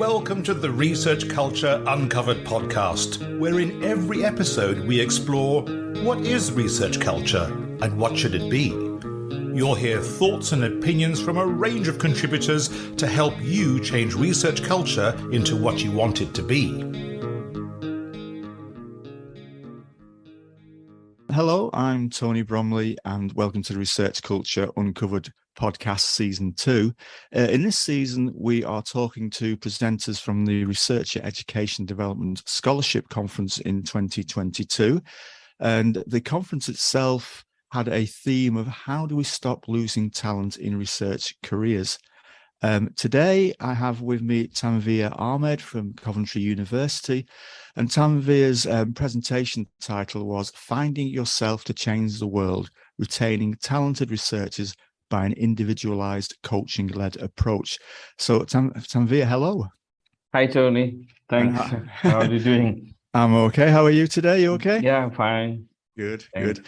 Welcome to the Research Culture Uncovered podcast, where in every episode we explore what is research culture and what should it be. You'll hear thoughts and opinions from a range of contributors to help you change research culture into what you want it to be. Hello, I'm Tony Bromley and welcome to the Research Culture Uncovered podcast season 2. In this season, we are talking to presenters from the Researcher Education Development Scholarship Conference in 2022. And the conference itself had a theme of how do we stop losing talent in research careers. Today, I have with me Tanveer Ahmed from Coventry University, and Tanveer's presentation title was Finding Yourself to Change the World, Retaining Talented Researchers by an Individualized Coaching-Led Approach. So Tanveer, hello. Hi, Tony. Thanks. How are you doing? I'm okay. How are you today? You okay? Yeah, I'm fine. Good, Thanks.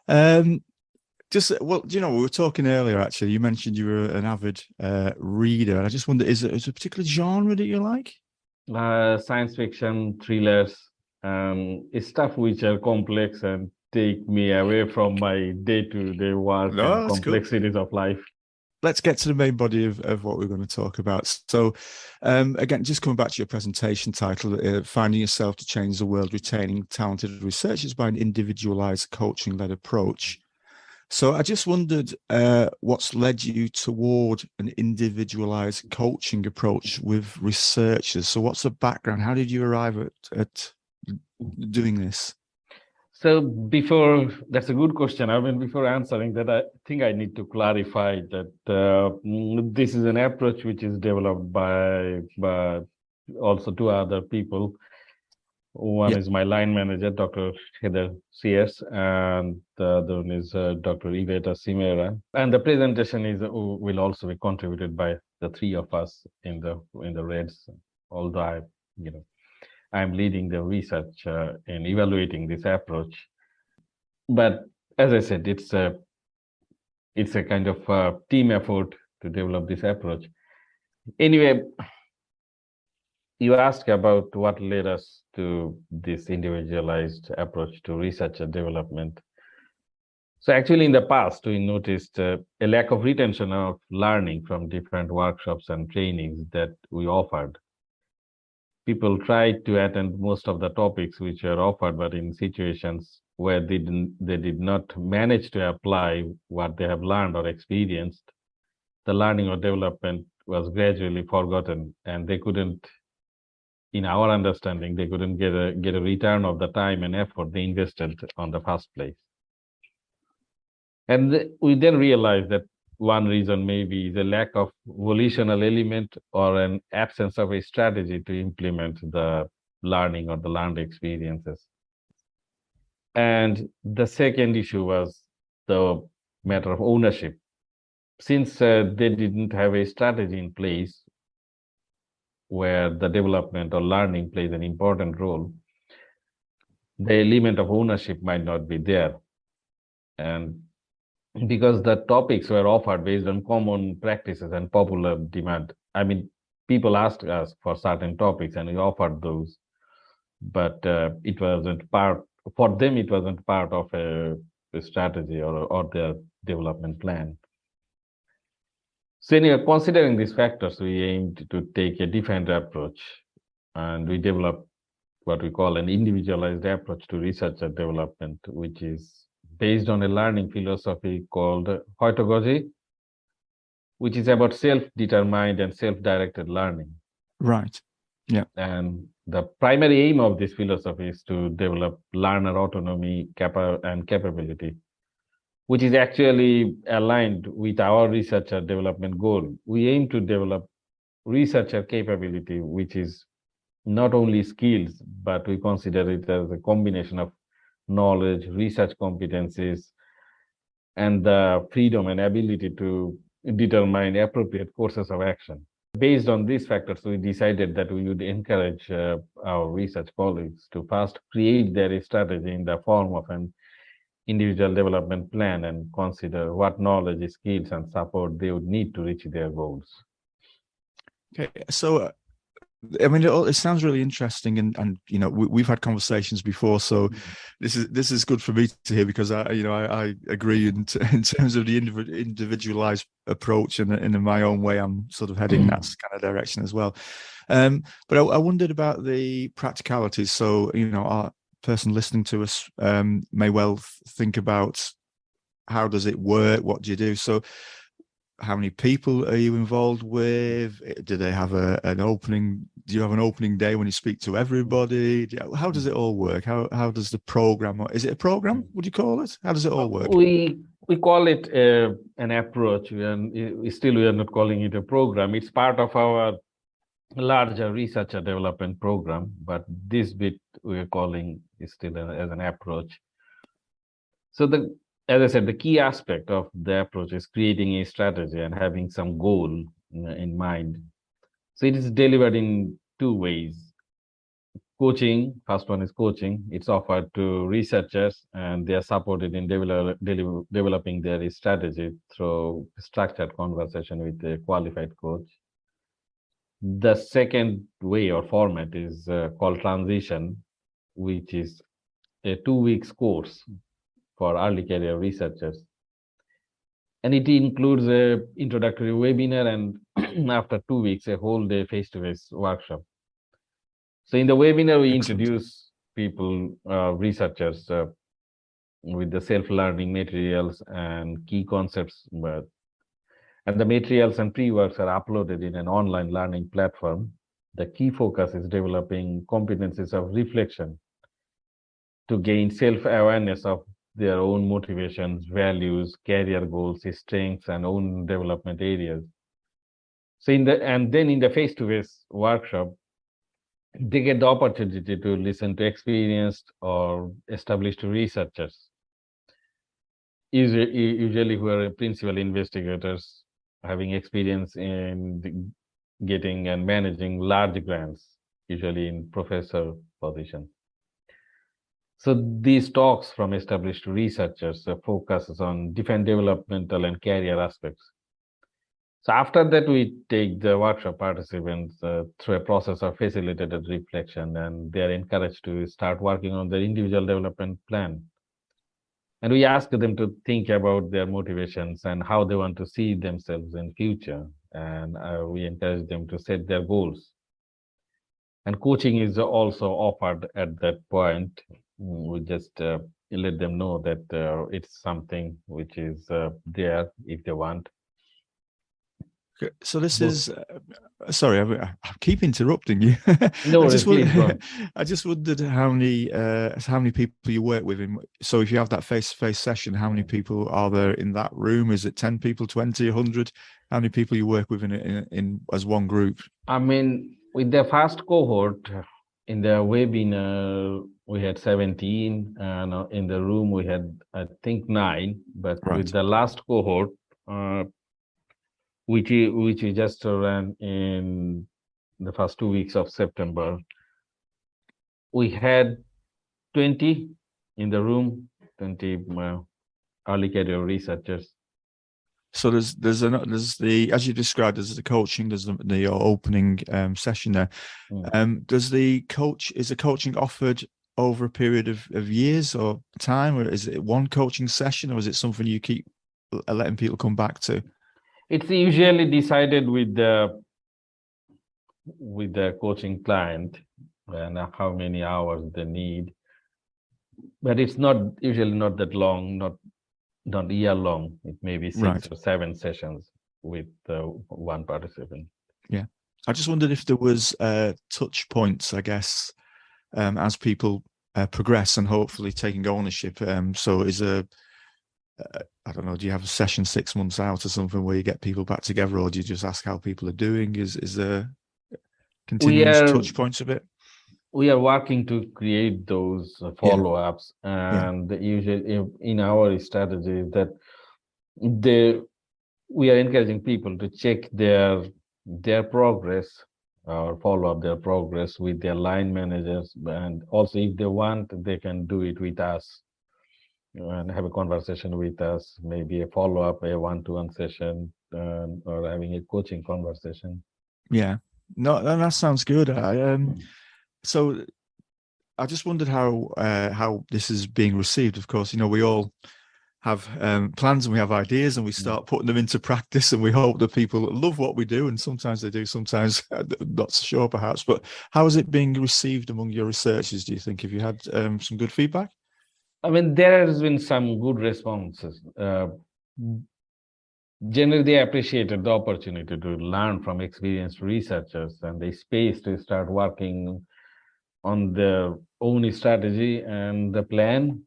good. We were talking earlier, actually, you mentioned you were an avid reader. And I just wonder, is there a particular genre that you like? Science fiction, thrillers, stuff which are complex and take me away from my day-to-day work and complexities of life. Let's get to the main body of what we're going to talk about. So, again, just coming back to your presentation title, Finding Yourself to Change the World, Retaining Talented Researchers by an Individualized Coaching-Led Approach. So I just wondered what's led you toward an individualized coaching approach with researchers. So what's the background? How did you arrive at doing this? So that's a good question. Before answering that, I think I need to clarify that this is an approach which is developed by also two other people. One is my line manager, Dr. Heather CS, and the other one is Dr. Iveta Simera. And the presentation will also be contributed by the three of us in the Reds. Although I'm leading the research in evaluating this approach. But as I said, it's a kind of team effort to develop this approach. Anyway, you asked about what led us to this individualized approach to researcher development. So actually in the past, we noticed a lack of retention of learning from different workshops and trainings that we offered. People tried to attend most of the topics which were offered, but in situations where they did not manage to apply what they have learned or experienced, the learning or development was gradually forgotten, and they couldn't, in our understanding, they couldn't get a return of the time and effort they invested on the first place. And we then realized that one reason maybe is a lack of volitional element or an absence of a strategy to implement the learning or the learned experiences. And the second issue was the matter of ownership. Since they didn't have a strategy in place where the development or learning plays an important role, the element of ownership might not be there. And because the topics were offered based on common practices and popular demand. People asked us for certain topics and we offered those, but it wasn't part of a strategy or their development plan. So anyway, considering these factors, we aimed to take a different approach, and we developed what we call an individualized approach to researcher development, which is based on a learning philosophy called Heutagogy, which is about self-determined and self-directed learning. Right. Yeah. And the primary aim of this philosophy is to develop learner autonomy and capability, which is actually aligned with our researcher development goal. We aim to develop researcher capability, which is not only skills, but we consider it as a combination of knowledge, research competencies, and the freedom and ability to determine appropriate courses of action. Based on these factors, we decided that we would encourage our research colleagues to first create their strategy in the form of an individual development plan and consider what knowledge, skills, and support they would need to reach their goals. Okay, so I mean, it sounds really interesting, and you know, we've had conversations before, so this is good for me to hear, because I agree in terms of the individualized approach, and in my own way, I'm sort of heading that kind of direction as well. But I wondered about the practicalities. So, you know, our person listening to us may well think about, how does it work? What do you do? So, how many people are you involved with? Do they have an opening? Do you have an opening day when you speak to everybody? How does it all work? How does the program? Is it a program? Would you call it? How does it all work? We call it an approach, and we are not calling it a program. It's part of our larger researcher development program, but this bit we are calling is still as an approach. So as I said, the key aspect of the approach is creating a strategy and having some goal in mind. So it is delivered in two ways. Coaching, first one is coaching. It's offered to researchers, and they are supported in developing their strategy through structured conversation with a qualified coach. The second way or format is called transition, which is a 2 weeks course for early career researchers. And it includes a introductory webinar, and after 2 weeks, a whole day face-to-face workshop. So in the webinar, we introduce people, researchers, with the self-learning materials and key concepts. And the materials and pre-works are uploaded in an online learning platform. The key focus is developing competencies of reflection to gain self-awareness of their own motivations, values, career goals, strengths, and own development areas. So then in the face-to-face workshop, they get the opportunity to listen to experienced or established researchers, usually who are principal investigators, having experience in getting and managing large grants, usually in professor positions. So these talks from established researchers focuses on different developmental and career aspects. So after that, we take the workshop participants through a process of facilitated reflection, and they are encouraged to start working on their individual development plan. And we ask them to think about their motivations and how they want to see themselves in future. And we encourage them to set their goals. And coaching is also offered at that point. We just let them know that it's something which is there if they want. So this is sorry, I keep interrupting you. No, I just wondered how many people you work with. So if you have that face-to-face session, how many people are there in that room? Is it 10 people, 20, 100? How many people you work with in as one group? I mean, with the first cohort in the webinar, we had 17, and in the room we had, I think, 9. But right, with the last cohort, which we just ran in the first 2 weeks of September, we had 20 in the room, 20 early career researchers. So there's the, as you described, there's the coaching, there's the opening session there. Is the coaching offered over a period of years or time, or is it one coaching session, or is it something you keep letting people come back to? It's usually decided with the coaching client and how many hours they need, but it's usually not that long, not year long. It may be 6 or 7 sessions with one participant. Yeah, I just wondered if there was touch points, I guess, as people progress and hopefully taking ownership. So is there, I don't know, do you have a session 6 months out or something where you get people back together, or do you just ask how people are doing? Is there continuous touch points a bit? We are working to create those follow-ups, and usually in our strategy is that we are encouraging people to check their progress or follow up their progress with their line managers, and also if they want, they can do it with us and have a conversation with us, maybe a follow-up, a one-to-one session, or having a coaching conversation. Yeah. No, that sounds good. So I just wondered how this is being received. Of course, we all have plans and we have ideas and we start putting them into practice, and we hope that people love what we do, and sometimes they do, sometimes not so sure perhaps. But how is it being received among your researchers, do you think? Have you had some good feedback? I mean, there has been some good responses. Generally, they appreciated the opportunity to learn from experienced researchers and the space to start working on their own strategy and the plan.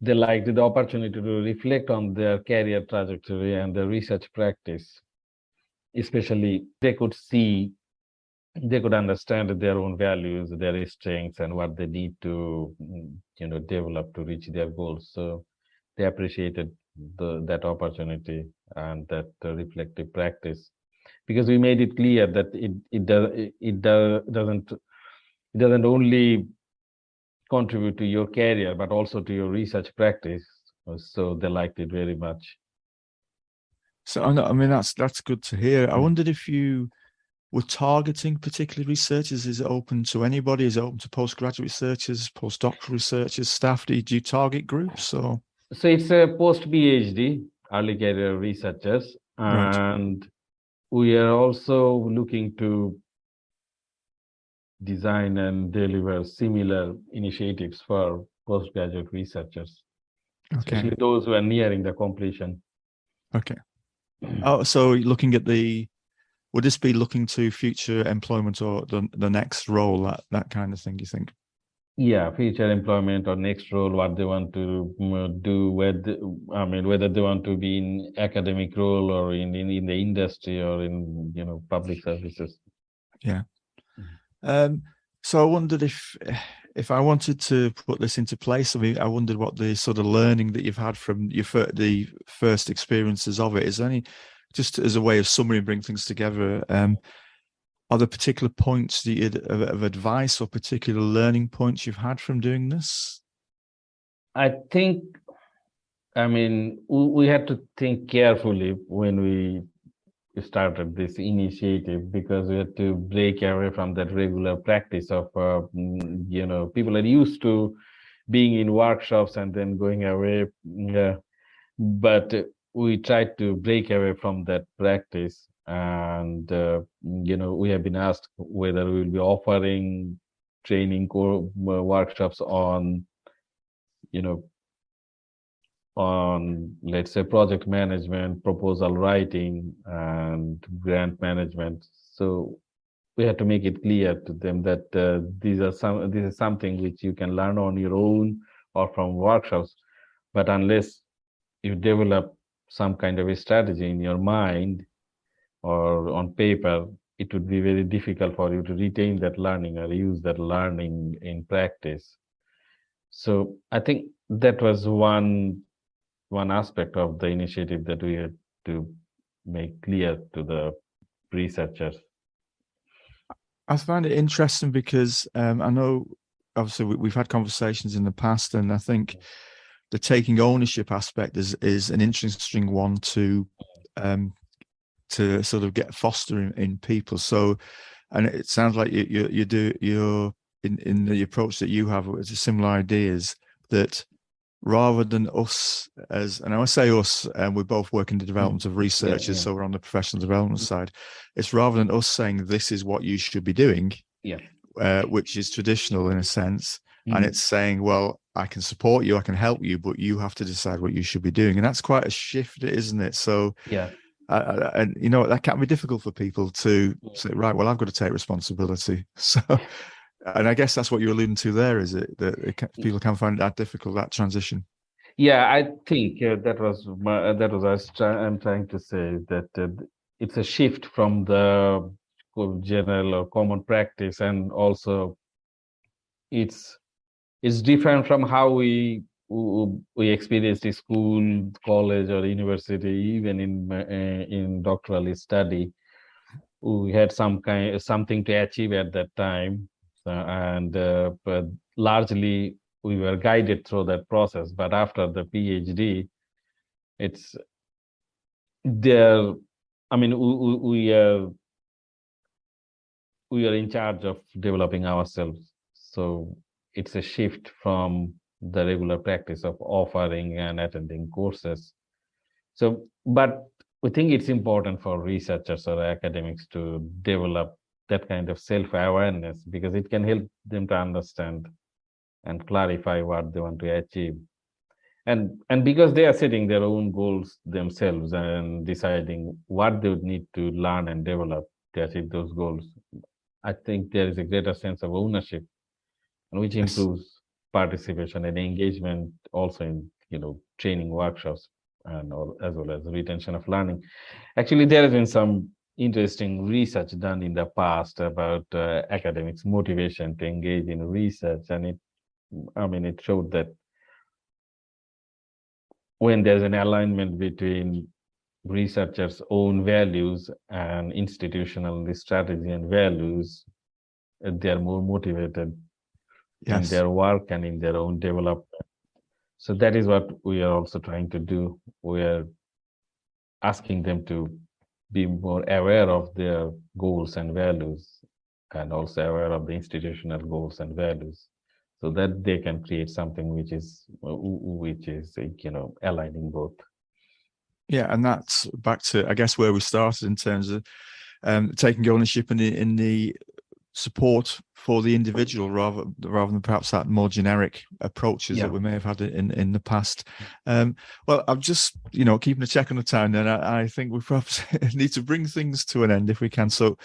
They liked the opportunity to reflect on their career trajectory and their research practice. Especially, they could understand their own values, their strengths, and what they need to, develop to reach their goals. So they appreciated that opportunity and that reflective practice, because we made it clear that it doesn't only contribute to your career but also to your research practice. So they liked it very much. So I mean that's good to hear. I wondered if you were targeting particular researchers. Is it open to anybody? Is it open to postgraduate researchers, postdoctoral researchers, staff? Do you target groups or? So it's a post PhD, early career researchers, Right. and we are also looking to design and deliver similar initiatives for postgraduate researchers, Okay. especially those who are nearing the completion. Okay. Oh, so looking at would this be looking to future employment or the next role, that kind of thing, do you think? Yeah, future employment or next role, what they want to do, whether they want to be in academic role or in the industry or in public services. Yeah. So I wondered if I wanted to put this into place, I wondered what the sort of learning that you've had from the first experiences of it. Is there any, just as a way of summary and bring things together, are there particular points that of advice or particular learning points you've had from doing this? I think, we had to think carefully when we started this initiative, because we had to break away from that regular practice of, people are used to being in workshops and then going away. But we tried to break away from that practice, and we have been asked whether we will be offering training workshops on let's say project management, proposal writing, and grant management. So we had to make it clear to them that this is something which you can learn on your own or from workshops, but unless you develop some kind of a strategy in your mind or on paper, it would be very difficult for you to retain that learning or use that learning in practice. So I think that was one aspect of the initiative that we had to make clear to the researchers. I find it interesting because I know obviously we've had conversations in the past, and I think the taking ownership aspect is an interesting one to sort of get foster in people. So, and it sounds like you're in the approach that you have with similar ideas, that rather than us and I say us, we both work in the development of researchers, so we're on the professional development side. It's rather than us saying this is what you should be doing, which is traditional in a sense, and it's saying, well, I can support you, I can help you, but you have to decide what you should be doing. And that's quite a shift, isn't it? So and that can be difficult for people to say, right, well, I've got to take responsibility. So and I guess that's what you're alluding to there, is it that people can find that difficult, that transition? Yeah, I think that was I'm trying to say, that it's a shift from the general or common practice, and also it's different from how we experienced in school, college, or university. Even in doctoral study, we had something to achieve at that time, but largely we were guided through that process. But after the PhD, it's there. We are we are in charge of developing ourselves. So it's a shift from the regular practice of offering and attending courses. So, but we think it's important for researchers or academics to develop that kind of self-awareness, because it can help them to understand and clarify what they want to achieve. And because they are setting their own goals themselves and deciding what they would need to learn and develop to achieve those goals, I think there is a greater sense of ownership, which improves participation and engagement also in training workshops and as well as retention of learning. Actually, there has been some interesting research done in the past about academics' motivation to engage in research, and it showed that when there's an alignment between researchers' own values and institutional strategy and values, they're more motivated in their work and in their own development. So that is what we are also trying to do. We are asking them to be more aware of their goals and values, and also aware of the institutional goals and values, so that they can create something which is aligning both. Yeah, and that's back to, I guess, where we started in terms of taking ownership in the support for the individual rather than perhaps that more generic approaches that we may have had in the past. Well, I'm just keeping a check on the time, and I think we perhaps need to bring things to an end if we can. So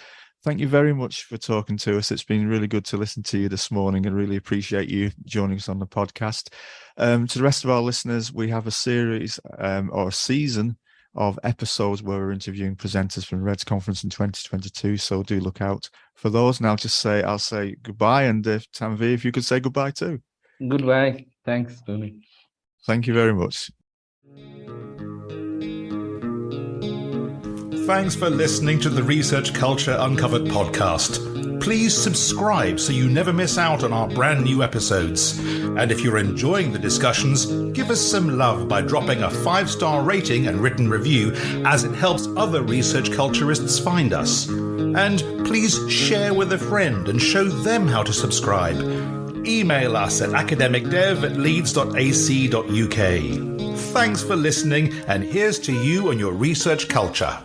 thank you very much for talking to us. It's been really good to listen to you this morning, and really appreciate you joining us on the podcast. To the rest of our listeners, we have a series or a season of episodes where we're interviewing presenters from Reds Conference in 2022. So do look out for those. Now I'll say goodbye, and Tanvi, if you could say goodbye too. Goodbye. Thanks, Tony. Thank you very much. Thanks for listening to the Research Culture Uncovered podcast. Please subscribe so you never miss out on our brand new episodes. And if you're enjoying the discussions, give us some love by dropping a 5-star rating and written review, as it helps other research culturists find us. And please share with a friend and show them how to subscribe. Email us at academicdev@leeds.ac.uk. Thanks for listening, and here's to you and your research culture.